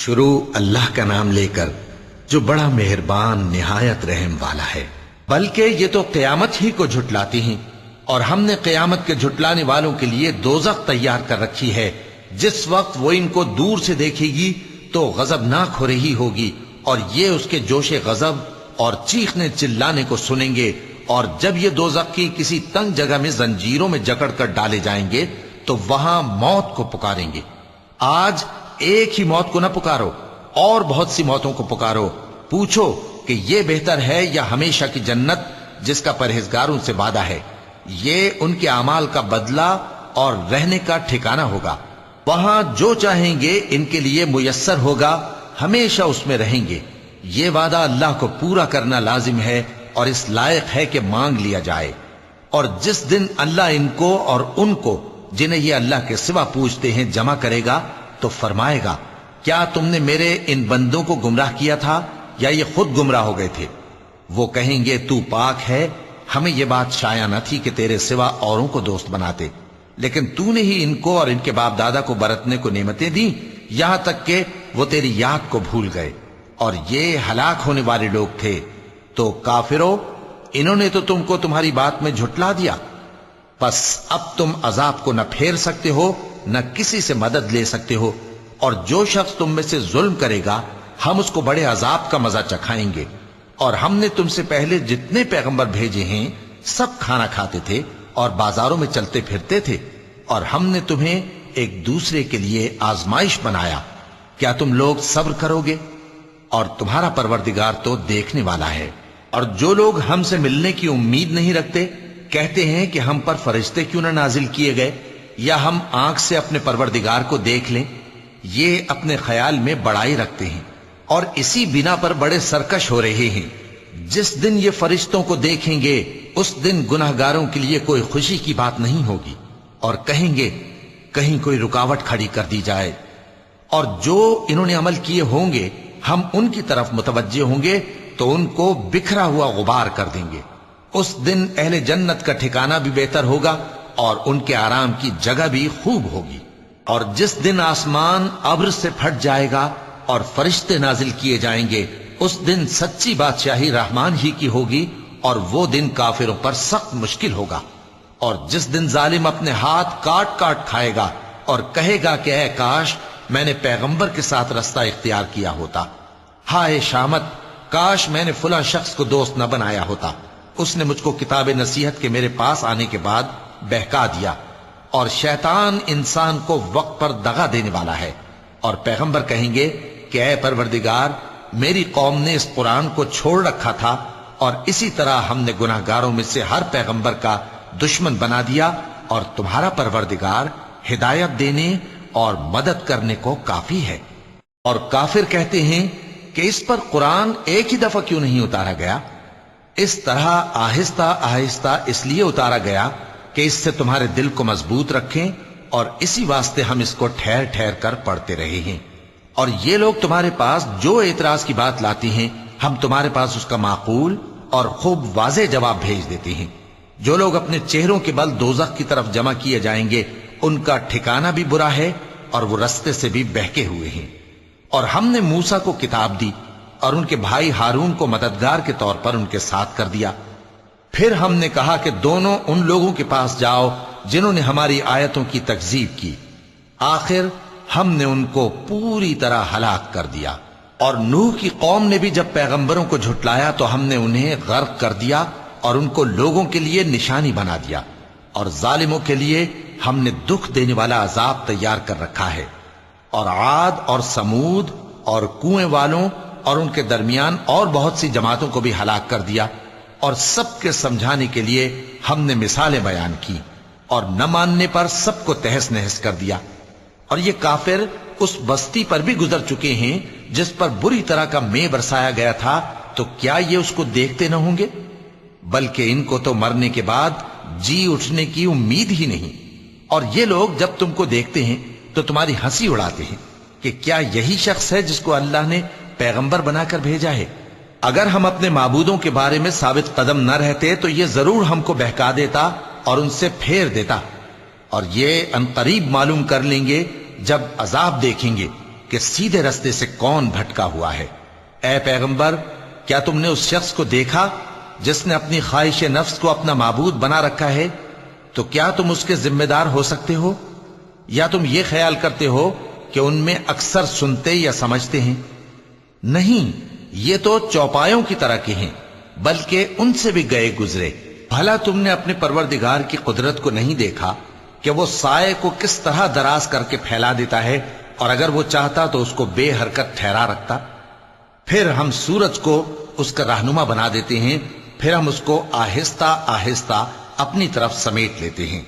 شروع اللہ کا نام لے کر جو بڑا مہربان نہایت رحم والا ہے۔ بلکہ یہ تو قیامت ہی کو جھٹلاتی ہیں، اور ہم نے قیامت کے جھٹلانے والوں کے لیے دوزخ تیار کر رکھی ہے، جس وقت وہ ان کو دور سے دیکھے گی تو غضبناک ہو رہی ہوگی، اور یہ اس کے جوش غضب اور چیخنے چلانے کو سنیں گے۔ اور جب یہ دوزخ کی کسی تنگ جگہ میں زنجیروں میں جکڑ کر ڈالے جائیں گے تو وہاں موت کو پکاریں گے۔ آج ایک ہی موت کو نہ پکارو، اور بہت سی موتوں کو پکارو، پوچھو کہ یہ بہتر ہے یا ہمیشہ کی جنت جس کا پرہیزگاروں سے وعدہ ہے۔ یہ ان کے اعمال کا بدلہ اور رہنے کا ٹھکانہ ہوگا، وہاں جو چاہیں گے ان کے لیے میسر ہوگا، ہمیشہ اس میں رہیں گے۔ یہ وعدہ اللہ کو پورا کرنا لازم ہے اور اس لائق ہے کہ مانگ لیا جائے۔ اور جس دن اللہ ان کو اور ان کو جنہیں یہ اللہ کے سوا پوچھتے ہیں جمع کرے گا تو فرمائے گا، کیا تم نے میرے ان بندوں کو گمراہ کیا تھا یا یہ خود گمراہ ہو گئے تھے؟ وہ کہیں گے تو پاک ہے، ہمیں یہ بات شایع نہ تھی کہ تیرے سوا اوروں کو دوست بناتے، لیکن تو نے ہی ان کو اور ان کے باپ دادا کو برتنے کو نعمتیں دیں، یہاں تک کہ وہ تیری یاد کو بھول گئے، اور یہ ہلاک ہونے والے لوگ تھے۔ تو کافرو، انہوں نے تو تم کو تمہاری بات میں جھٹلا دیا، پس اب تم عذاب کو نہ پھیر سکتے ہو نہ کسی سے مدد لے سکتے ہو، اور جو شخص تم میں سے ظلم کرے گا ہم اس کو بڑے عذاب کا مزہ چکھائیں گے۔ اور ہم نے تم سے پہلے جتنے پیغمبر بھیجے ہیں سب کھانا کھاتے تھے اور بازاروں میں چلتے پھرتے تھے، اور ہم نے تمہیں ایک دوسرے کے لیے آزمائش بنایا، کیا تم لوگ صبر کرو گے؟ اور تمہارا پروردگار تو دیکھنے والا ہے۔ اور جو لوگ ہم سے ملنے کی امید نہیں رکھتے کہتے ہیں کہ ہم پر فرشتے کیوں نہ نازل کیے گئے، یا ہم آنکھ سے اپنے پروردگار کو دیکھ لیں۔ یہ اپنے خیال میں بڑائی رکھتے ہیں اور اسی بنا پر بڑے سرکش ہو رہے ہیں۔ جس دن یہ فرشتوں کو دیکھیں گے اس دن گناہگاروں کے لیے کوئی خوشی کی بات نہیں ہوگی، اور کہیں گے کہیں کوئی رکاوٹ کھڑی کر دی جائے۔ اور جو انہوں نے عمل کیے ہوں گے ہم ان کی طرف متوجہ ہوں گے تو ان کو بکھرا ہوا غبار کر دیں گے۔ اس دن اہل جنت کا ٹھکانہ بھی بہتر ہوگا اور ان کے آرام کی جگہ بھی خوب ہوگی۔ اور جس دن آسمان ابر سے پھٹ جائے گا اور فرشتے نازل کیے جائیں گے، اس دن سچی بادشاہی رحمان ہی کی ہوگی، اور وہ دن کافروں پر سخت مشکل ہوگا۔ اور جس دن ظالم اپنے ہاتھ کاٹ کاٹ کھائے گا اور کہے گا کہ اے کاش میں نے پیغمبر کے ساتھ رستہ اختیار کیا ہوتا، ہائے شامت، کاش میں نے فلاں شخص کو دوست نہ بنایا ہوتا، اس نے مجھ کو کتاب نصیحت کے میرے پاس آنے کے بعد بہکا دیا۔ اور شیطان انسان کو وقت پر دغا دینے والا ہے، اور پیغمبر کہیں گے کہ اے پروردگار، میری قوم نے اس قرآن کو چھوڑ رکھا تھا، اور اسی طرح ہم نے گناہگاروں میں سے ہر پیغمبر کا دشمن بنا دیا، اور تمہارا پروردگار ہدایت دینے اور مدد کرنے کو کافی ہے۔ اور کافر کہتے ہیں کہ اس پر قرآن ایک ہی دفعہ کیوں نہیں اتارا گیا؟ اس طرح آہستہ آہستہ اس لیے اتارا گیا کہ اس سے تمہارے دل کو مضبوط رکھیں، اور اسی واسطے ہم اس کو ٹھہر ٹھہر کر پڑھتے رہے ہیں۔ اور یہ لوگ تمہارے پاس جو اعتراض کی بات لاتی ہیں ہم تمہارے پاس اس کا معقول اور خوب واضح جواب بھیج دیتے ہیں۔ جو لوگ اپنے چہروں کے بل دوزخ کی طرف جمع کیے جائیں گے ان کا ٹھکانہ بھی برا ہے، اور وہ رستے سے بھی بہکے ہوئے ہیں۔ اور ہم نے موسیٰ کو کتاب دی اور ان کے بھائی ہارون کو مددگار کے طور پر ان کے ساتھ کر دیا۔ پھر ہم نے کہا کہ دونوں ان لوگوں کے پاس جاؤ جنہوں نے ہماری آیتوں کی تکذیب کی، آخر ہم نے ان کو پوری طرح ہلاک کر دیا۔ اور نوح کی قوم نے بھی جب پیغمبروں کو جھٹلایا تو ہم نے انہیں غرق کر دیا اور ان کو لوگوں کے لیے نشانی بنا دیا، اور ظالموں کے لیے ہم نے دکھ دینے والا عذاب تیار کر رکھا ہے۔ اور عاد اور سمود اور کنویں والوں اور ان کے درمیان اور بہت سی جماعتوں کو بھی ہلاک کر دیا، اور سب کے سمجھانے کے لیے ہم نے مثالیں بیان کی، اور نہ ماننے پر سب کو تہس نہس کر دیا۔ اور یہ کافر اس بستی پر بھی گزر چکے ہیں جس پر بری طرح کا مے برسایا گیا تھا، تو کیا یہ اس کو دیکھتے نہ ہوں گے؟ بلکہ ان کو تو مرنے کے بعد جی اٹھنے کی امید ہی نہیں۔ اور یہ لوگ جب تم کو دیکھتے ہیں تو تمہاری ہنسی اڑاتے ہیں کہ کیا یہی شخص ہے جس کو اللہ نے پیغمبر بنا کر بھیجا ہے؟ اگر ہم اپنے معبودوں کے بارے میں ثابت قدم نہ رہتے تو یہ ضرور ہم کو بہکا دیتا اور ان سے پھیر دیتا، اور یہ ان قریب معلوم کر لیں گے جب عذاب دیکھیں گے کہ سیدھے رستے سے کون بھٹکا ہوا ہے۔ اے پیغمبر، کیا تم نے اس شخص کو دیکھا جس نے اپنی خواہش نفس کو اپنا معبود بنا رکھا ہے؟ تو کیا تم اس کے ذمہ دار ہو سکتے ہو؟ یا تم یہ خیال کرتے ہو کہ ان میں اکثر سنتے یا سمجھتے ہیں؟ نہیں، یہ تو چوپایوں کی طرح کے ہیں، بلکہ ان سے بھی گئے گزرے۔ بھلا تم نے اپنے پروردگار کی قدرت کو نہیں دیکھا کہ وہ سائے کو کس طرح دراز کر کے پھیلا دیتا ہے، اور اگر وہ چاہتا تو اس کو بے حرکت ٹھہرا رکھتا؟ پھر ہم سورج کو اس کا رہنما بنا دیتے ہیں، پھر ہم اس کو آہستہ آہستہ اپنی طرف سمیٹ لیتے ہیں۔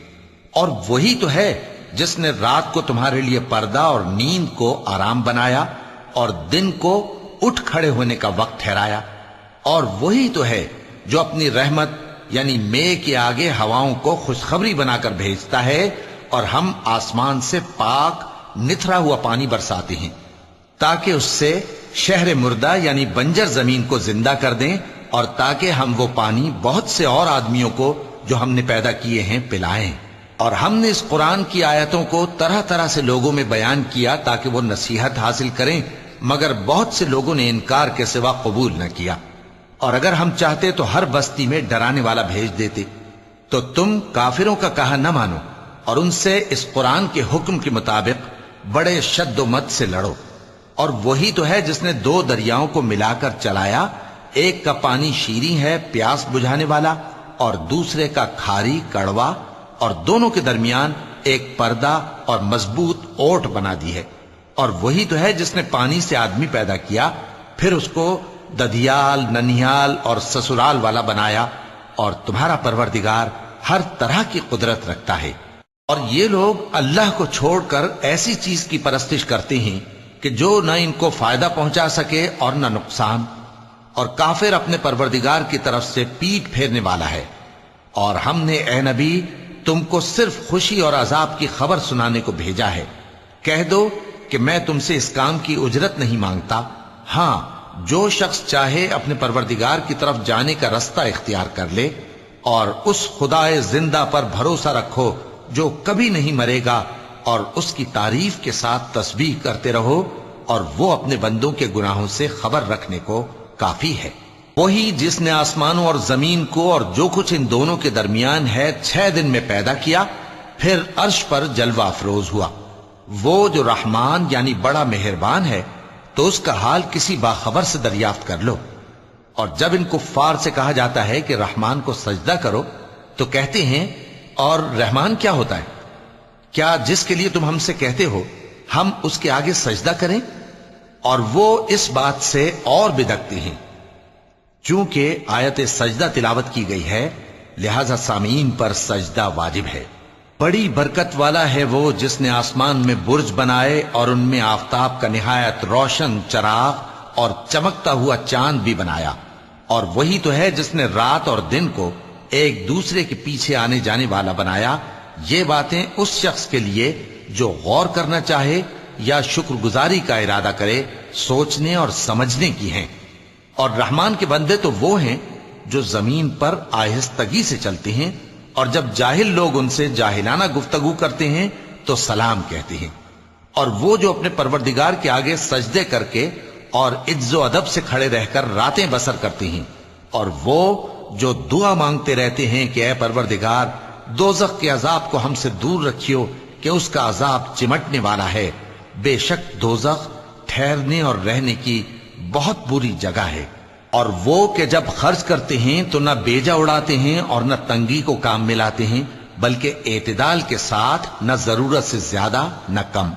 اور وہی تو ہے جس نے رات کو تمہارے لیے پردہ اور نیند کو آرام بنایا اور دن کو اٹھ کھڑے ہونے کا وقت ٹھہرایا۔ اور وہی تو ہے جو اپنی رحمت یعنی مے کے آگے ہواؤں کو خوشخبری بنا کر بھیجتا ہے، اور ہم آسمان سے پاک نتھرا ہوا پانی برساتے ہیں تاکہ اس سے شہر مردہ یعنی بنجر زمین کو زندہ کر دیں، اور تاکہ ہم وہ پانی بہت سے اور آدمیوں کو جو ہم نے پیدا کیے ہیں پلائیں۔ اور ہم نے اس قرآن کی آیتوں کو طرح طرح سے لوگوں میں بیان کیا تاکہ وہ نصیحت حاصل کریں، مگر بہت سے لوگوں نے انکار کے سوا قبول نہ کیا۔ اور اگر ہم چاہتے تو ہر بستی میں ڈرانے والا بھیج دیتے، تو تم کافروں کا کہا نہ مانو اور ان سے اس قرآن کے حکم کے مطابق بڑے شد و مت سے لڑو۔ اور وہی تو ہے جس نے دو دریاؤں کو ملا کر چلایا، ایک کا پانی شیریں ہے پیاس بجھانے والا، اور دوسرے کا کھاری کڑوا، اور دونوں کے درمیان ایک پردہ اور مضبوط اوٹ بنا دی ہے۔ اور وہی تو ہے جس نے پانی سے آدمی پیدا کیا، پھر اس کو ددیال، ننیال اور سسرال والا بنایا، اور تمہارا پروردگار ہر طرح کی قدرت رکھتا ہے۔ اور یہ لوگ اللہ کو چھوڑ کر ایسی چیز کی پرستش کرتے ہیں کہ جو نہ ان کو فائدہ پہنچا سکے اور نہ نقصان، اور کافر اپنے پروردگار کی طرف سے پیٹ پھیرنے والا ہے۔ اور ہم نے اے نبی تم کو صرف خوشی اور عذاب کی خبر سنانے کو بھیجا ہے۔ کہہ دو کہ میں تم سے اس کام کی اجرت نہیں مانگتا، ہاں جو شخص چاہے اپنے پروردگار کی طرف جانے کا رستہ اختیار کر لے، اور اس خدائے زندہ پر بھروسہ رکھو جو کبھی نہیں مرے گا، اور اس کی تعریف کے ساتھ تسبیح کرتے رہو، اور وہ اپنے بندوں کے گناہوں سے خبر رکھنے کو کافی ہے۔ وہی جس نے آسمانوں اور زمین کو اور جو کچھ ان دونوں کے درمیان ہے 6 دن میں پیدا کیا، پھر عرش پر جلوہ افروز ہوا۔ وہ جو رحمان یعنی بڑا مہربان ہے، تو اس کا حال کسی باخبر سے دریافت کر لو۔ اور جب ان کفار سے کہا جاتا ہے کہ رحمان کو سجدہ کرو، تو کہتے ہیں اور رحمان کیا ہوتا ہے؟ کیا جس کے لیے تم ہم سے کہتے ہو ہم اس کے آگے سجدہ کریں؟ اور وہ اس بات سے اور بدکتے ہیں۔ چونکہ آیت سجدہ تلاوت کی گئی ہے، لہذا سامعین پر سجدہ واجب ہے۔ بڑی برکت والا ہے وہ جس نے آسمان میں برج بنائے اور ان میں آفتاب کا نہایت روشن چراغ اور چمکتا ہوا چاند بھی بنایا۔ اور وہی تو ہے جس نے رات اور دن کو ایک دوسرے کے پیچھے آنے جانے والا بنایا۔ یہ باتیں اس شخص کے لیے جو غور کرنا چاہے یا شکر گزاری کا ارادہ کرے سوچنے اور سمجھنے کی ہیں۔ اور رحمان کے بندے تو وہ ہیں جو زمین پر آہستگی سے چلتے ہیں، اور جب جاہل لوگ ان سے جاہلانہ گفتگو کرتے ہیں تو سلام کہتے ہیں۔ اور وہ جو اپنے پروردگار کے آگے سجدے کر کے اور عز و ادب سے کھڑے رہ کر راتیں بسر کرتے ہیں، اور وہ جو دعا مانگتے رہتے ہیں کہ اے پروردگار دوزخ کے عذاب کو ہم سے دور رکھیو کہ اس کا عذاب چمٹنے والا ہے۔ بے شک دوزخ ٹھہرنے اور رہنے کی بہت بری جگہ ہے۔ اور وہ کہ جب خرچ کرتے ہیں تو نہ بیجا اڑاتے ہیں اور نہ تنگی کو کام میں لاتے ہیں، بلکہ اعتدال کے ساتھ، نہ ضرورت سے زیادہ نہ کم۔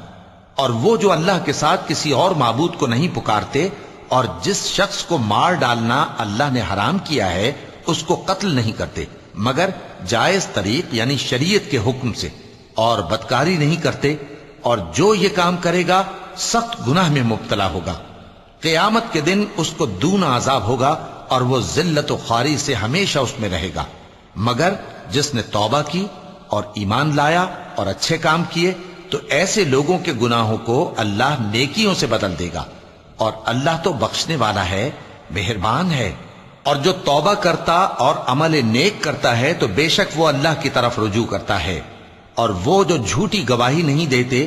اور وہ جو اللہ کے ساتھ کسی اور معبود کو نہیں پکارتے، اور جس شخص کو مار ڈالنا اللہ نے حرام کیا ہے اس کو قتل نہیں کرتے مگر جائز طریق یعنی شریعت کے حکم سے، اور بدکاری نہیں کرتے، اور جو یہ کام کرے گا سخت گناہ میں مبتلا ہوگا۔ قیامت کے دن اس کو دونا عذاب ہوگا، اور وہ ذلت و خواری سے ہمیشہ اس میں رہے گا، مگر جس نے توبہ کی اور ایمان لایا اور اچھے کام کیے تو ایسے لوگوں کے گناہوں کو اللہ نیکیوں سے بدل دے گا، اور اللہ تو بخشنے والا ہے، مہربان ہے۔ اور جو توبہ کرتا اور عمل نیک کرتا ہے تو بے شک وہ اللہ کی طرف رجوع کرتا ہے۔ اور وہ جو جھوٹی گواہی نہیں دیتے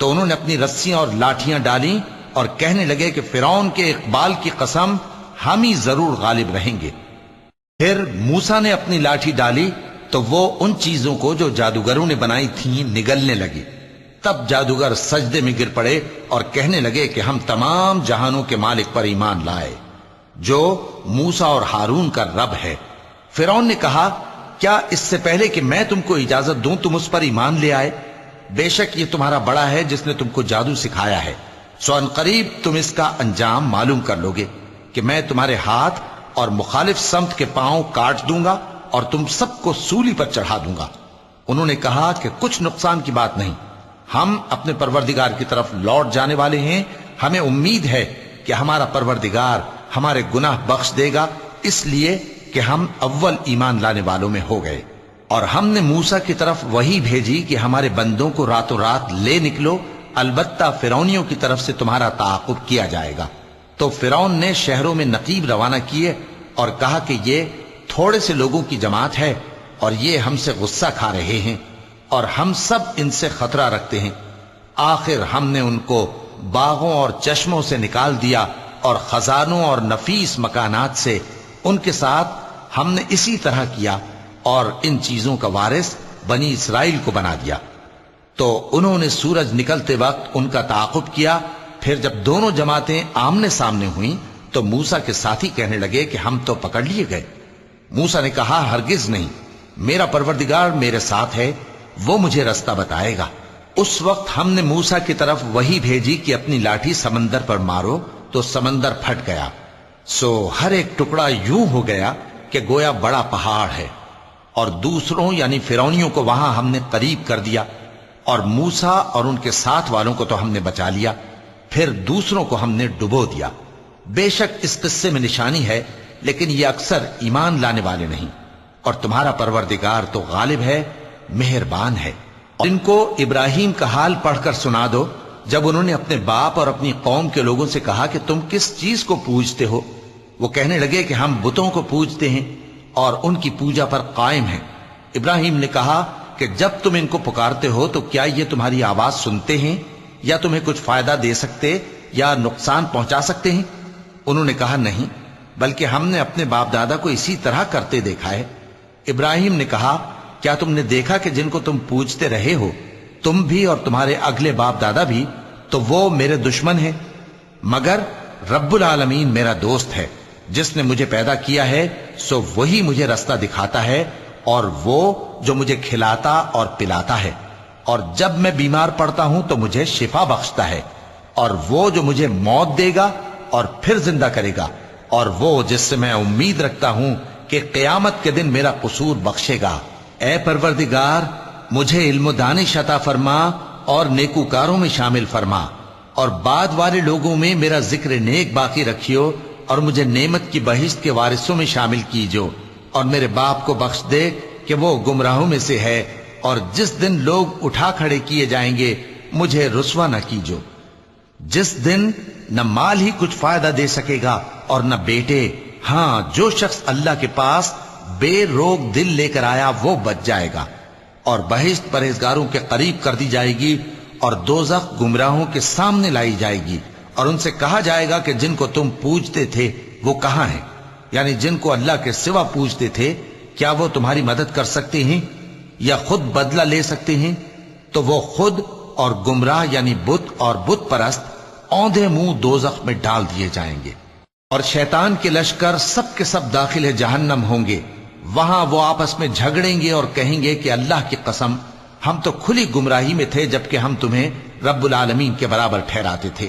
تو انہوں نے اپنی رسیاں اور لاٹھیاں ڈالیں اور کہنے لگے کہ فرعون کے اقبال کی قسم ہم ہی ضرور غالب رہیں گے۔ پھر موسیٰ نے اپنی لاٹھی ڈالی تو وہ ان چیزوں کو جو جادوگروں نے بنائی تھیں نگلنے لگی۔ تب جادوگر سجدے میں گر پڑے اور کہنے لگے کہ ہم تمام جہانوں کے مالک پر ایمان لائے جو موسیٰ اور ہارون کا رب ہے۔ فرعون نے کہا کیا اس سے پہلے کہ میں تم کو اجازت دوں تم اس پر ایمان لے آئے؟ بے شک یہ تمہارا بڑا ہے جس نے تم کو جادو سکھایا ہے، سو ان قریب تم اس کا انجام معلوم کر لوگے کہ میں تمہارے ہاتھ اور مخالف سمت کے پاؤں کاٹ دوں گا اور تم سب کو سولی پر چڑھا دوں گا۔ انہوں نے کہا کہ کچھ نقصان کی بات نہیں، ہم اپنے پروردگار کی طرف لوٹ جانے والے ہیں، ہمیں امید ہے کہ ہمارا پروردگار ہمارے گناہ بخش دے گا، اس لیے کہ ہم اول ایمان لانے والوں میں ہو گئے۔ اور ہم نے موسیٰ کی طرف وہی بھیجی کہ ہمارے بندوں کو راتوں رات لے نکلو، البتہ فرعونیوں کی طرف سے تمہارا تعاقب کیا جائے گا۔ تو فرعون نے شہروں میں نقیب روانہ کیے اور کہا کہ یہ تھوڑے سے لوگوں کی جماعت ہے اور یہ ہم سے غصہ کھا رہے ہیں اور ہم سب ان سے خطرہ رکھتے ہیں۔ آخر ہم نے ان کو باغوں اور چشموں سے نکال دیا اور خزانوں اور نفیس مکانات سے، ان کے ساتھ ہم نے اسی طرح کیا اور ان چیزوں کا وارث بنی اسرائیل کو بنا دیا۔ تو انہوں نے سورج نکلتے وقت ان کا تعاقب کیا، پھر جب دونوں جماعتیں آمنے سامنے ہوئیں تو موسیٰ کے ساتھی کہنے لگے کہ ہم تو پکڑ لیے گئے۔ موسیٰ نے کہا ہرگز نہیں، میرا پروردگار میرے ساتھ ہے، وہ مجھے رستہ بتائے گا۔ اس وقت ہم نے موسیٰ کی طرف وہی بھیجی کہ اپنی لاٹھی سمندر پر مارو، تو سمندر پھٹ گیا، سو ہر ایک ٹکڑا یوں ہو گیا کہ گویا بڑا پہاڑ ہے، اور دوسروں یعنی فرعونیوں کو وہاں ہم نے قریب کر دیا، اور موسیٰ اور ان کے ساتھ والوں کو تو ہم نے بچا لیا، پھر دوسروں کو ہم نے ڈبو دیا۔ بے شک اس قصے میں نشانی ہے، لیکن یہ اکثر ایمان لانے والے نہیں، اور تمہارا پروردگار تو غالب ہے، مہربان ہے۔ اور ان کو ابراہیم کا حال پڑھ کر سنا دو جب انہوں نے اپنے باپ اور اپنی قوم کے لوگوں سے کہا کہ تم کس چیز کو پوجتے ہو؟ وہ کہنے لگے کہ ہم بتوں کو پوجتے ہیں اور ان کی پوجا پر قائم ہیں۔ ابراہیم نے کہا کہ جب تم ان کو پکارتے ہو تو کیا یہ تمہاری آواز سنتے ہیں یا تمہیں کچھ فائدہ دے سکتے یا نقصان پہنچا سکتے ہیں؟ انہوں نے کہا نہیں، بلکہ ہم نے اپنے باپ دادا کو اسی طرح کرتے دیکھا ہے۔ ابراہیم نے کہا کیا تم نے دیکھا کہ جن کو تم پوجتے رہے ہو تم بھی اور تمہارے اگلے باپ دادا بھی، تو وہ میرے دشمن ہیں، مگر رب العالمین میرا دوست ہے، جس نے مجھے پیدا کیا ہے سو وہی مجھے رستہ دکھاتا ہے، اور وہ جو مجھے کھلاتا اور پلاتا ہے، اور جب میں بیمار پڑتا ہوں تو مجھے شفا بخشتا ہے، اور وہ جو مجھے موت دے گا اور پھر زندہ کرے گا، اور وہ جس سے میں امید رکھتا ہوں کہ قیامت کے دن میرا قصور بخشے گا۔ اے پروردگار مجھے علم و دانش عطا فرما اور نیکوکاروں میں شامل فرما، اور بعد والے لوگوں میں میرا ذکر نیک باقی رکھیو، اور مجھے نعمت کی بہشت کے وارثوں میں شامل کیجو، اور میرے باپ کو بخش دے کہ وہ گمراہوں میں سے ہے، اور جس دن لوگ اٹھا کھڑے کیے جائیں گے مجھے رسوا نہ کیجو، جس دن نہ مال ہی کچھ فائدہ دے سکے گا اور نہ بیٹے، ہاں جو شخص اللہ کے پاس بے روک دل لے کر آیا وہ بچ جائے گا، اور بہشت پرہیزگاروں کے قریب کر دی جائے گی، اور دوزخ گمراہوں کے سامنے لائی جائے گی، اور ان سے کہا جائے گا کہ جن کو تم پوجتے تھے وہ کہاں ہیں؟ یعنی جن کو اللہ کے سوا پوجتے تھے کیا وہ تمہاری مدد کر سکتے ہیں یا خود بدلہ لے سکتے ہیں؟ تو وہ خود اور گمراہ یعنی بت اور بت پرست اوندھے منہ دوزخ میں ڈال دیے جائیں گے، اور شیطان کے لشکر سب کے سب داخل جہنم ہوں گے، وہاں وہ آپس میں جھگڑیں گے اور کہیں گے کہ اللہ کی قسم ہم تو کھلی گمراہی میں تھے جبکہ ہم تمہیں رب العالمین کے برابر ٹھہراتے تھے،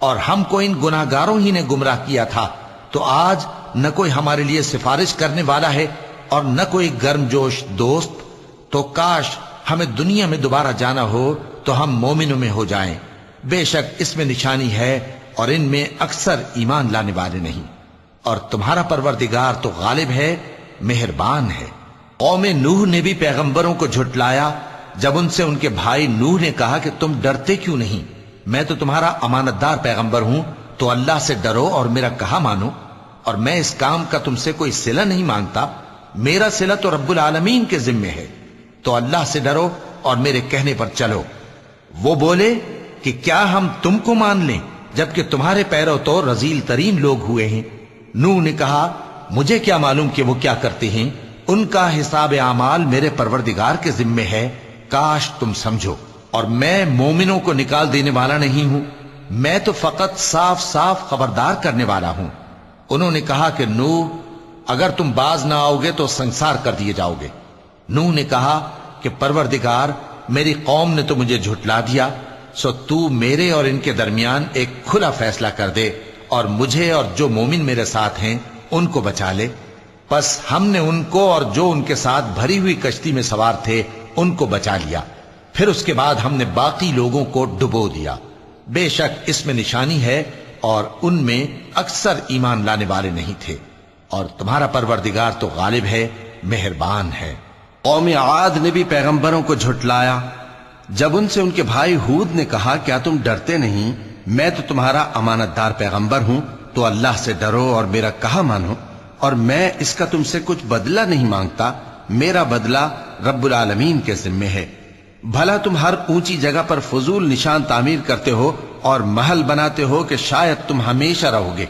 اور ہم کو ان گناہگاروں ہی نے گمراہ کیا تھا، تو آج نہ کوئی ہمارے لیے سفارش کرنے والا ہے اور نہ کوئی گرم جوش دوست، تو کاش ہمیں دنیا میں دوبارہ جانا ہو تو ہم مومنوں میں ہو جائیں، بے شک اس میں نشانی ہے اور ان میں اکثر ایمان لانے والے نہیں، اور تمہارا پروردگار تو غالب ہے، مہربان ہے۔ قوم نوح نے بھی پیغمبروں کو جھٹلایا جب ان سے ان کے بھائی نوح نے کہا کہ تم ڈرتے کیوں نہیں؟ میں تو تمہارا امانت دار پیغمبر ہوں، تو اللہ سے ڈرو اور میرا کہا مانو، اور میں اس کام کا تم سے کوئی صلہ نہیں مانگتا، میرا صلہ تو رب العالمین کے ذمے ہے، تو اللہ سے ڈرو اور میرے کہنے پر چلو۔ وہ بولے کہ کیا ہم تم کو مان لیں جبکہ تمہارے پیرو تو رذیل ترین لوگ ہوئے ہیں؟ نوح نے کہا مجھے کیا معلوم کہ وہ کیا کرتے ہیں، ان کا حساب اعمال میرے پروردگار کے ذمے ہے، کاش تم سمجھو، اور میں مومنوں کو نکال دینے والا نہیں ہوں، میں تو فقط صاف صاف خبردار کرنے والا ہوں۔ انہوں نے کہا کہ نوح اگر تم باز نہ آؤ گے تو سنسار کر دیے جاؤ گے۔ نوح نے کہا کہ پروردگار میری قوم نے تو مجھے جھٹلا دیا، سو تو میرے اور ان کے درمیان ایک کھلا فیصلہ کر دے اور مجھے اور جو مومن میرے ساتھ ہیں ان کو بچا لے۔ پس ہم نے ان کو اور جو ان کے ساتھ بھری ہوئی کشتی میں سوار تھے ان کو بچا لیا، پھر اس کے بعد ہم نے باقی لوگوں کو ڈبو دیا۔ بے شک اس میں نشانی ہے اور ان میں اکثر ایمان لانے والے نہیں تھے، اور تمہارا پروردگار تو غالب ہے، مہربان ہے۔ قوم عاد نے بھی پیغمبروں کو جھٹلایا جب ان سے ان کے بھائی ہود نے کہا کیا تم ڈرتے نہیں، میں تو تمہارا امانت دار پیغمبر ہوں، تو اللہ سے ڈرو اور میرا کہا مانو، اور میں اس کا تم سے کچھ بدلہ نہیں مانگتا، میرا بدلہ رب العالمین کے ذمے ہے۔ بھلا تم ہر اونچی جگہ پر فضول نشان تعمیر کرتے ہو اور محل بناتے ہو کہ شاید تم ہمیشہ رہو گے،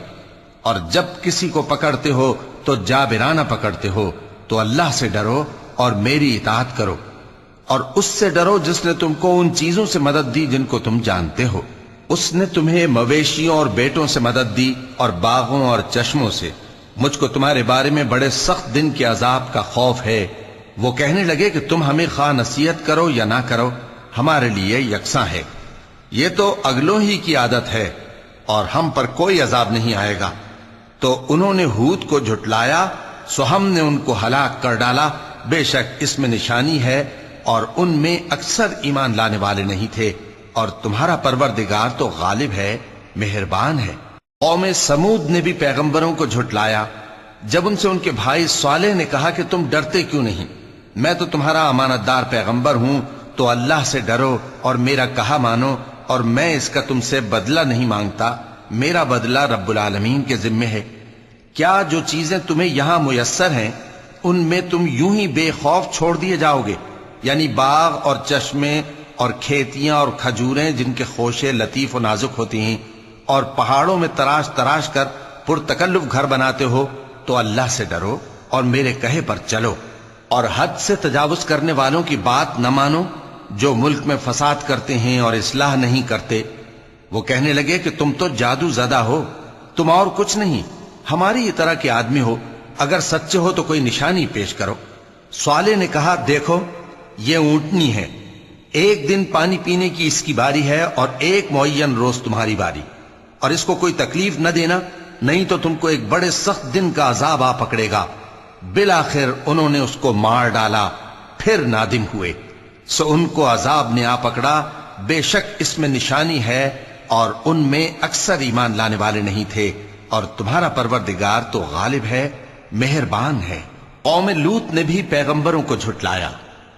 اور جب کسی کو پکڑتے ہو تو جابرانہ پکڑتے ہو، تو اللہ سے ڈرو اور میری اطاعت کرو، اور اس سے ڈرو جس نے تم کو ان چیزوں سے مدد دی جن کو تم جانتے ہو۔ اس نے تمہیں مویشیوں اور بیٹوں سے مدد دی اور باغوں اور چشموں سے۔ مجھ کو تمہارے بارے میں بڑے سخت دن کے عذاب کا خوف ہے۔ وہ کہنے لگے کہ تم ہمیں خواہ نصیحت کرو یا نہ کرو، ہمارے لیے یکساں ہے، یہ تو اگلوں ہی کی عادت ہے اور ہم پر کوئی عذاب نہیں آئے گا۔ تو انہوں نے ہود کو جھٹلایا، سو ہم نے ان کو ہلاک کر ڈالا، بے شک اس میں نشانی ہے اور ان میں اکثر ایمان لانے والے نہیں تھے، اور تمہارا پروردگار تو غالب ہے، مہربان ہے۔ قوم سمود نے بھی پیغمبروں کو جھٹلایا جب ان سے ان کے بھائی صالح نے کہا کہ تم ڈرتے کیوں نہیں، میں تو تمہارا امانت دار پیغمبر ہوں، تو اللہ سے ڈرو اور میرا کہا مانو، اور میں اس کا تم سے بدلہ نہیں مانگتا، میرا بدلہ رب العالمین کے ذمے ہے۔ کیا جو چیزیں تمہیں یہاں میسر ہیں ان میں تم یوں ہی بے خوف چھوڑ دیے جاؤ گے؟ یعنی باغ اور چشمے اور کھیتیاں اور کھجوریں جن کے خوشے لطیف و نازک ہوتی ہیں، اور پہاڑوں میں تراش تراش کر پرتکلف گھر بناتے ہو، تو اللہ سے ڈرو اور میرے کہے پر چلو، اور حد سے تجاوز کرنے والوں کی بات نہ مانو جو ملک میں فساد کرتے ہیں اور اصلاح نہیں کرتے۔ وہ کہنے لگے کہ تم تو جادو زدہ ہو، تم اور کچھ نہیں، ہماری یہ طرح کے آدمی ہو، اگر سچے ہو تو کوئی نشانی پیش کرو۔ صالح نے کہا دیکھو یہ اونٹنی ہے، ایک دن پانی پینے کی اس کی باری ہے اور ایک معین روز تمہاری باری، اور اس کو کوئی تکلیف نہ دینا، نہیں تو تم کو ایک بڑے سخت دن کا عذاب آ پکڑے گا۔ بالآخر انہوں نے اس کو مار ڈالا، پھر نادم ہوئے، سو ان کو عذاب نے آ پکڑا، بے شک اس میں نشانی ہے اور ان میں اکثر ایمان لانے والے نہیں تھے، اور تمہارا پروردگار تو غالب ہے، مہربان ہے۔ قوم لوط نے بھی پیغمبروں کو جھٹلایا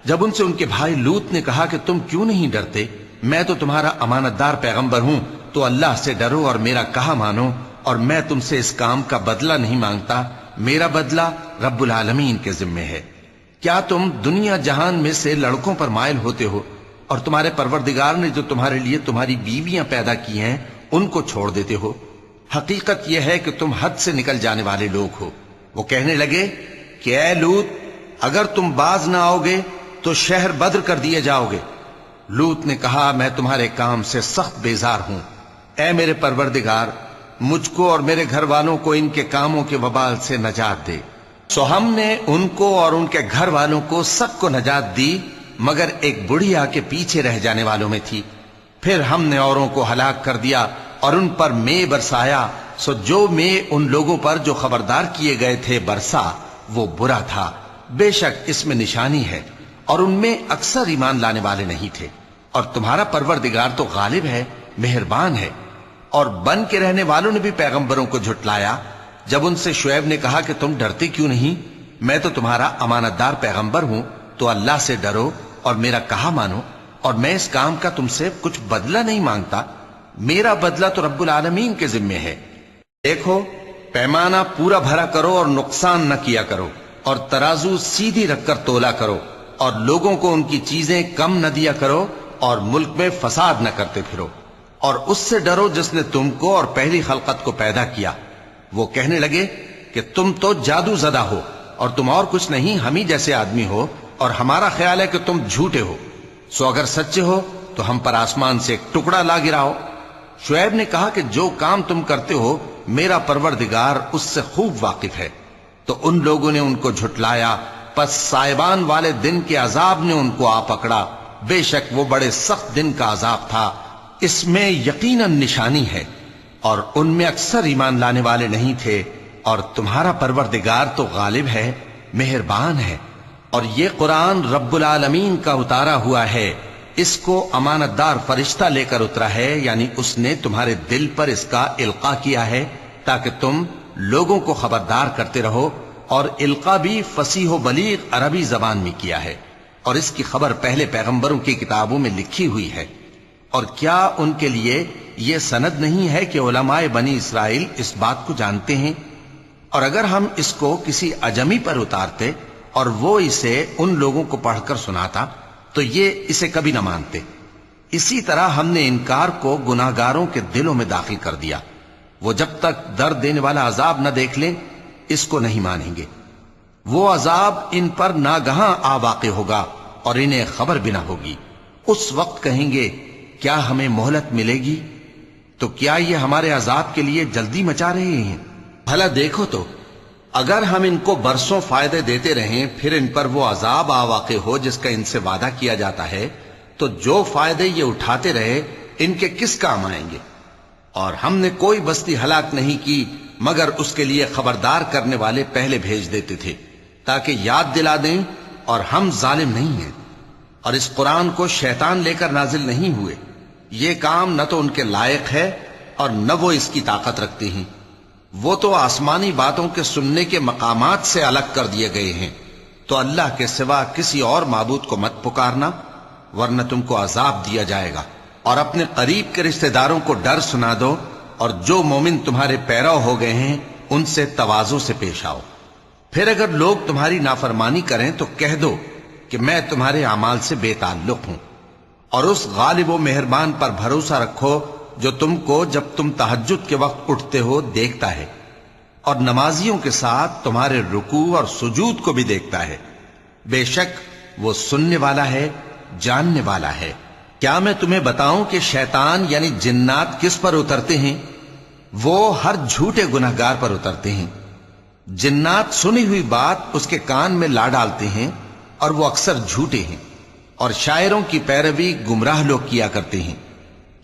جب ان سے ان کے بھائی لوط نے کہا کہ تم کیوں نہیں ڈرتے، میں تو تمہارا امانت دار پیغمبر ہوں، تو اللہ سے ڈرو اور میرا کہا مانو، اور میں تم سے اس کام کا بدلہ نہیں مانگتا، میرا بدلہ رب العالمین کے ذمے ہے۔ کیا تم دنیا جہان میں سے لڑکوں پر مائل ہوتے ہو اور تمہارے پروردگار نے جو تمہارے لیے تمہاری بیویاں پیدا کی ہیں ان کو چھوڑ دیتے ہو؟ حقیقت یہ ہے کہ تم حد سے نکل جانے والے لوگ ہو۔ وہ کہنے لگے کہ اے لوط اگر تم باز نہ آؤ گے تو شہر بدر کر دیے جاؤ گے۔ لوط نے کہا میں تمہارے کام سے سخت بیزار ہوں، اے میرے پروردگار مجھ کو اور میرے گھر والوں کو ان کے کاموں کے وبال سے نجات دے۔ سو ہم نے ان کو اور ان کے گھر والوں کو سب کو نجات دی، مگر ایک بڑھیا کے پیچھے رہ جانے والوں میں تھی۔ پھر ہم نے اوروں کو ہلاک کر دیا اور ان پر مے برسایا، سو جو مے ان لوگوں پر جو خبردار کیے گئے تھے برسا وہ برا تھا۔ بے شک اس میں نشانی ہے اور ان میں اکثر ایمان لانے والے نہیں تھے، اور تمہارا پروردگار تو غالب ہے، مہربان ہے۔ اور بن کے رہنے والوں نے بھی پیغمبروں کو جھٹلایا جب ان سے شعیب نے کہا کہ تم ڈرتے کیوں نہیں، میں تو تمہارا امانت دار پیغمبر ہوں، تو اللہ سے ڈرو اور میرا کہا مانو، اور میں اس کام کا تم سے کچھ بدلہ نہیں مانگتا، میرا بدلہ تو رب العالمین کے ذمے ہے۔ دیکھو پیمانہ پورا بھرا کرو اور نقصان نہ کیا کرو، اور ترازو سیدھی رکھ کر تولا کرو، اور لوگوں کو ان کی چیزیں کم نہ دیا کرو، اور ملک میں فساد نہ کرتے پھرو۔ اور اس سے ڈرو جس نے تم کو اور پہلی خلقت کو پیدا کیا۔ وہ کہنے لگے کہ تم تو جادو زدہ ہو اور تم اور کچھ نہیں، ہم ہی جیسے آدمی ہو، اور ہمارا خیال ہے کہ تم جھوٹے ہو، سو اگر سچے ہو تو ہم پر آسمان سے ایک ٹکڑا لا گراؤ۔ شعیب نے کہا کہ جو کام تم کرتے ہو میرا پروردگار اس سے خوب واقف ہے۔ تو ان لوگوں نے ان کو جھٹلایا، پس سائبان والے دن کے عذاب نے ان کو آ پکڑا۔ بے شک وہ بڑے سخت دن کا عذاب تھا، اس میں یقیناً نشانی ہے، اور ان میں اکثر ایمان لانے والے نہیں تھے۔ اور تمہارا پروردگار تو غالب ہے، مہربان ہے، اور یہ قرآن رب العالمین کا اتارا ہوا ہے، اس کو امانت دار فرشتہ لے کر اترا ہے، یعنی اس نے تمہارے دل پر اس کا القاء کیا ہے تاکہ تم لوگوں کو خبردار کرتے رہو، اور القاء بھی فصیح و بلیغ عربی زبان میں کیا ہے، اور اس کی خبر پہلے پیغمبروں کی کتابوں میں لکھی ہوئی ہے۔ اور کیا ان کے لیے یہ سند نہیں ہے کہ علماء بنی اسرائیل اس بات کو جانتے ہیں؟ اور اگر ہم اس کو کسی اجمی پر اتارتے اور وہ اسے ان لوگوں کو پڑھ کر سناتا تو یہ اسے کبھی نہ مانتے۔ اسی طرح ہم نے انکار کو گناہگاروں کے دلوں میں داخل کر دیا، وہ جب تک درد دینے والا عذاب نہ دیکھ لیں اس کو نہیں مانیں گے۔ وہ عذاب ان پر ناگہاں آ واقع ہوگا اور انہیں خبر بھی نہ ہوگی۔ اس وقت کہیں گے کیا ہمیں مہلت ملے گی؟ تو کیا یہ ہمارے عذاب کے لیے جلدی مچا رہے ہیں؟ بھلا دیکھو تو اگر ہم ان کو برسوں فائدے دیتے رہیں پھر ان پر وہ عذاب آ واقع ہو جس کا ان سے وعدہ کیا جاتا ہے، تو جو فائدے یہ اٹھاتے رہے ان کے کس کام آئیں گے؟ اور ہم نے کوئی بستی ہلاک نہیں کی مگر اس کے لیے خبردار کرنے والے پہلے بھیج دیتے تھے تاکہ یاد دلا دیں، اور ہم ظالم نہیں ہیں۔ اور اس قرآن کو شیطان لے کر نازل نہیں ہوئے، یہ کام نہ تو ان کے لائق ہے اور نہ وہ اس کی طاقت رکھتے ہیں۔ وہ تو آسمانی باتوں کے سننے کے مقامات سے الگ کر دیے گئے ہیں۔ تو اللہ کے سوا کسی اور معبود کو مت پکارنا ورنہ تم کو عذاب دیا جائے گا۔ اور اپنے قریب کے رشتہ داروں کو ڈر سنا دو، اور جو مومن تمہارے پیرو ہو گئے ہیں ان سے تواضع سے پیش آؤ۔ پھر اگر لوگ تمہاری نافرمانی کریں تو کہہ دو کہ میں تمہارے اعمال سے بے تعلق ہوں، اور اس غالب و مہربان پر بھروسہ رکھو جو تم کو جب تم تہجد کے وقت اٹھتے ہو دیکھتا ہے، اور نمازیوں کے ساتھ تمہارے رکوع اور سجود کو بھی دیکھتا ہے۔ بے شک وہ سننے والا ہے، جاننے والا ہے۔ کیا میں تمہیں بتاؤں کہ شیطان یعنی جنات کس پر اترتے ہیں؟ وہ ہر جھوٹے گنہگار پر اترتے ہیں۔ جنات سنی ہوئی بات اس کے کان میں لا ڈالتے ہیں اور وہ اکثر جھوٹے ہیں، اور شاعروں کی پیروی گمراہ لوگ کیا کرتے ہیں۔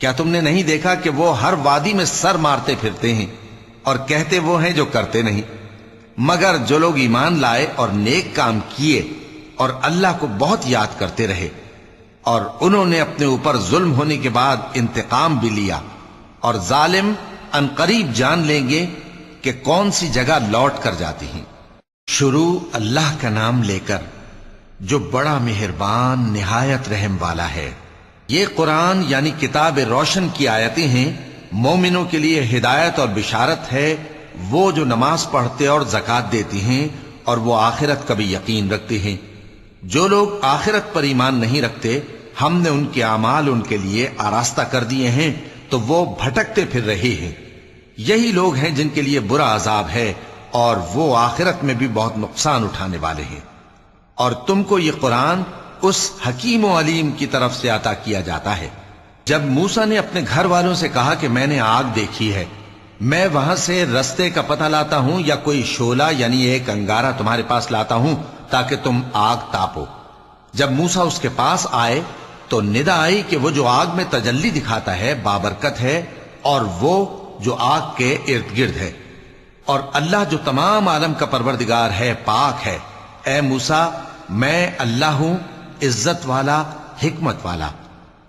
کیا تم نے نہیں دیکھا کہ وہ ہر وادی میں سر مارتے پھرتے ہیں اور کہتے وہ ہیں جو کرتے نہیں؟ مگر جو لوگ ایمان لائے اور نیک کام کیے اور اللہ کو بہت یاد کرتے رہے، اور انہوں نے اپنے اوپر ظلم ہونے کے بعد انتقام بھی لیا، اور ظالم عنقریب جان لیں گے کہ کون سی جگہ لوٹ کر جاتی ہیں۔ شروع اللہ کا نام لے کر جو بڑا مہربان نہایت رحم والا ہے۔ یہ قرآن یعنی کتاب روشن کی آیتیں ہیں، مومنوں کے لیے ہدایت اور بشارت ہے، وہ جو نماز پڑھتے اور زکوٰۃ دیتے ہیں اور وہ آخرت کا بھی یقین رکھتے ہیں۔ جو لوگ آخرت پر ایمان نہیں رکھتے ہم نے ان کے اعمال ان کے لیے آراستہ کر دیے ہیں تو وہ بھٹکتے پھر رہے ہیں۔ یہی لوگ ہیں جن کے لیے برا عذاب ہے اور وہ آخرت میں بھی بہت نقصان اٹھانے والے ہیں۔ اور تم کو یہ قرآن اس حکیم و علیم کی طرف سے عطا کیا جاتا ہے۔ جب موسیٰ نے اپنے گھر والوں سے کہا کہ میں نے آگ دیکھی ہے، میں وہاں سے رستے کا پتہ لاتا ہوں یا کوئی شعلہ یعنی ایک انگارہ تمہارے پاس لاتا ہوں تاکہ تم آگ تاپو۔ جب موسیٰ اس کے پاس آئے تو ندا آئی کہ وہ جو آگ میں تجلی دکھاتا ہے بابرکت ہے، اور وہ جو آگ کے ارد گرد ہے، اور اللہ جو تمام عالم کا پروردگار ہے پاک ہے۔ اے موسیٰ، میں اللہ ہوں، عزت والا، حکمت والا،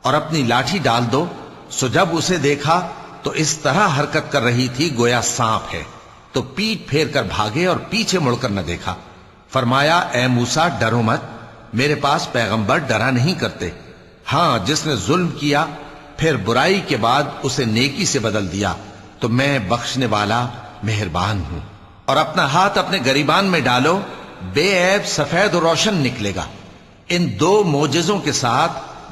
اور اپنی لاٹھی ڈال دو۔ سو جب اسے دیکھا تو اس طرح حرکت کر رہی تھی گویا سانپ ہے، تو پیٹ پھیر کر بھاگے اور پیچھے مڑ کر نہ دیکھا۔ فرمایا اے موسیٰ ڈرو مت، میرے پاس پیغمبر ڈرا نہیں کرتے۔ ہاں جس نے ظلم کیا پھر برائی کے بعد اسے نیکی سے بدل دیا تو میں بخشنے والا مہربان ہوں۔ اور اپنا ہاتھ اپنے گریبان میں ڈالو، بے عیب سفید و روشن نکلے گا۔ ان دو معجزوں کے ساتھ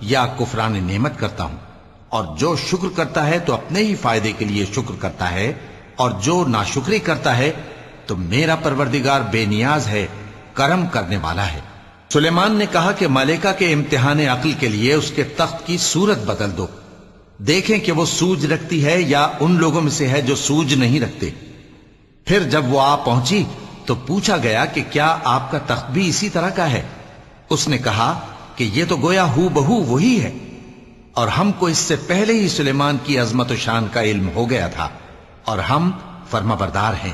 یا کفران نعمت کرتا ہوں، اور جو شکر کرتا ہے تو اپنے ہی فائدے کے لیے شکر کرتا ہے، اور جو ناشکری کرتا ہے تو میرا پروردگار بے نیاز ہے، کرم کرنے والا ہے۔ سلیمان نے کہا کہ ملائکہ کے امتحان عقل کے لیے اس کے تخت کی صورت بدل دو، دیکھیں کہ وہ سوج رکھتی ہے یا ان لوگوں میں سے ہے جو سوج نہیں رکھتے۔ پھر جب وہ آ پہنچی تو پوچھا گیا کہ کیا آپ کا تخت بھی اسی طرح کا ہے؟ اس نے کہا کہ یہ تو گویا ہو بہو وہی ہے، اور ہم کو اس سے پہلے ہی سلیمان کی عظمت و شان کا علم ہو گیا تھا، اور ہم فرما بردار ہیں۔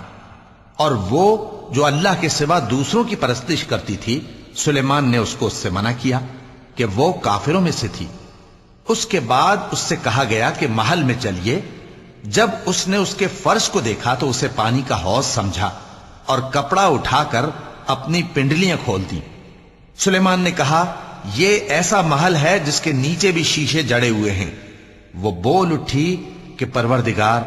اور وہ جو اللہ کے سوا دوسروں کی پرستش کرتی تھی، سلیمان نے اس کو اس سے منع کیا کہ وہ کافروں میں سے تھی۔ اس کے بعد اس سے کہا گیا کہ محل میں چلیے۔ جب اس نے اس کے فرش کو دیکھا تو اسے پانی کا حوض سمجھا اور کپڑا اٹھا کر اپنی پنڈلیاں کھول دی۔ سلیمان نے کہا یہ ایسا محل ہے جس کے نیچے بھی شیشے جڑے ہوئے ہیں۔ وہ بول اٹھی کہ پروردگار،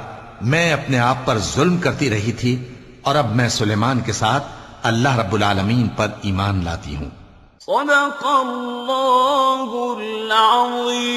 میں اپنے آپ پر ظلم کرتی رہی تھی، اور اب میں سلیمان کے ساتھ اللہ رب العالمین پر ایمان لاتی ہوں۔ صدق اللہ العظیم۔